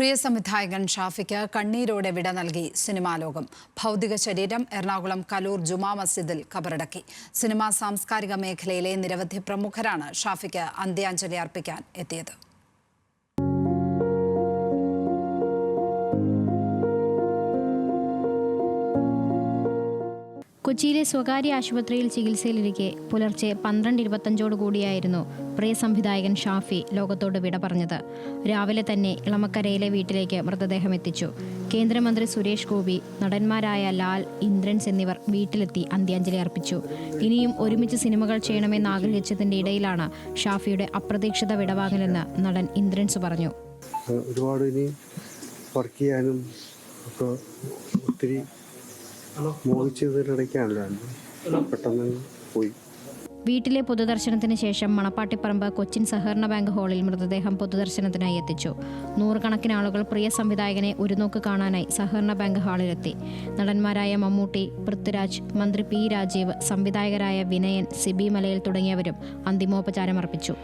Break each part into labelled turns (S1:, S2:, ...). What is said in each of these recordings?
S1: പ്രിയ സംവിധായകൻ ഷാഫിക്ക് കണ്ണീരോടെ വിട നൽകി സിനിമാ ലോകം. ഭൗതിക ശരീരം എറണാകുളം കലൂർ ജുമാ മസ്ജിദിൽ ഖബറടക്കി. സിനിമാ സാംസ്കാരിക മേഖലയിലെ നിരവധി പ്രമുഖരാണ് ഷാഫിക്ക് അന്ത്യാഞ്ജലി അർപ്പിക്കാൻ എത്തിയത്.
S2: കൊച്ചിയിലെ സ്വകാര്യ ആശുപത്രിയിൽ ചികിത്സയിലിരിക്കെ പുലർച്ചെ 12:25 കൂടിയായിരുന്നു പ്രിയ സംവിധായകൻ ഷാഫി ലോകത്തോട് വിട പറഞ്ഞത്. രാവിലെ തന്നെ ഇളമക്കരയിലെ വീട്ടിലേക്ക് മൃതദേഹം എത്തിച്ചു. കേന്ദ്രമന്ത്രി സുരേഷ് ഗോപി, നടന്മാരായ ലാൽ, ഇന്ദ്രൻസ് എന്നിവർ വീട്ടിലെത്തി അന്ത്യാഞ്ജലി അർപ്പിച്ചു. ഇനിയും ഒരുമിച്ച് സിനിമകൾ ചെയ്യണമെന്ന് ആഗ്രഹിച്ചതിന്റെ ഇടയിലാണ് ഷാഫിയുടെ അപ്രതീക്ഷിത വിടവാങ്ങലെന്ന് നടൻ ഇന്ദ്രൻസ് പറഞ്ഞു.
S3: ഒരുപാട് ഇനി വർക്ക് ചെയ്യാനും ഒത്തിരി പെട്ടെന്ന് പോയി.
S2: വീട്ടിലെ പൊതുദർശനത്തിന് ശേഷം മണപ്പാട്ടിപ്പറമ്പ് കൊച്ചിൻ സഹകരണ ബാങ്ക് ഹാളിൽ മൃതദേഹം പൊതുദർശനത്തിനായി എത്തിച്ചു. നൂറുകണക്കിന് ആളുകൾ പ്രിയ സംവിധായകനെ ഒരു നോക്ക് കാണാനായി സഹകരണ ബാങ്ക് ഹാളിലെത്തി. നടന്മാരായ മമ്മൂട്ടി, പൃഥ്വിരാജ്, മന്ത്രി പി രാജീവ്, സംവിധായകരായ വിനയൻ, സിബി മലയിൽ തുടങ്ങിയവരും അന്തിമോപചാരമർപ്പിച്ചു.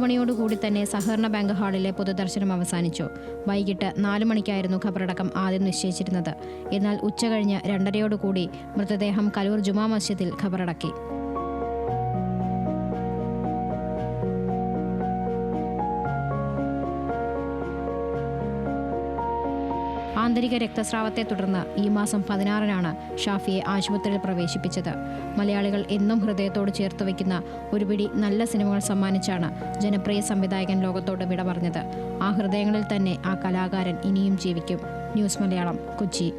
S2: മണിയോടുകൂടി തന്നെ സഹകരണ ബാങ്ക് ഹാളിലെ പൊതുദർശനം അവസാനിച്ചു. വൈകിട്ട് 4 മണിക്കായിരുന്നു ഖബറടക്കം ആദ്യം നിശ്ചയിച്ചിരുന്നത്. എന്നാൽ ഉച്ചകഴിഞ്ഞ് 2:30 മൃതദേഹം കലൂർ ജുമാ മസ്ജിദിൽ ഖബറടക്കി. ആന്തരിക രക്തസ്രാവത്തെ തുടർന്ന് ഈ മാസം 16-നാണ് ഷാഫിയെ ആശുപത്രിയിൽ പ്രവേശിപ്പിച്ചത്. മലയാളികൾ എന്നും ഹൃദയത്തോട് ചേർത്ത് വയ്ക്കുന്ന ഒരു പിടി നല്ല സിനിമകൾ സമ്മാനിച്ചാണ് ജനപ്രിയ സംവിധായകൻ ലോകത്തോട് വിട പറഞ്ഞത്. ആ ഹൃദയങ്ങളിൽ തന്നെ ആ കലാകാരൻ ഇനിയും ജീവിക്കും. ന്യൂസ് മലയാളം, കൊച്ചി.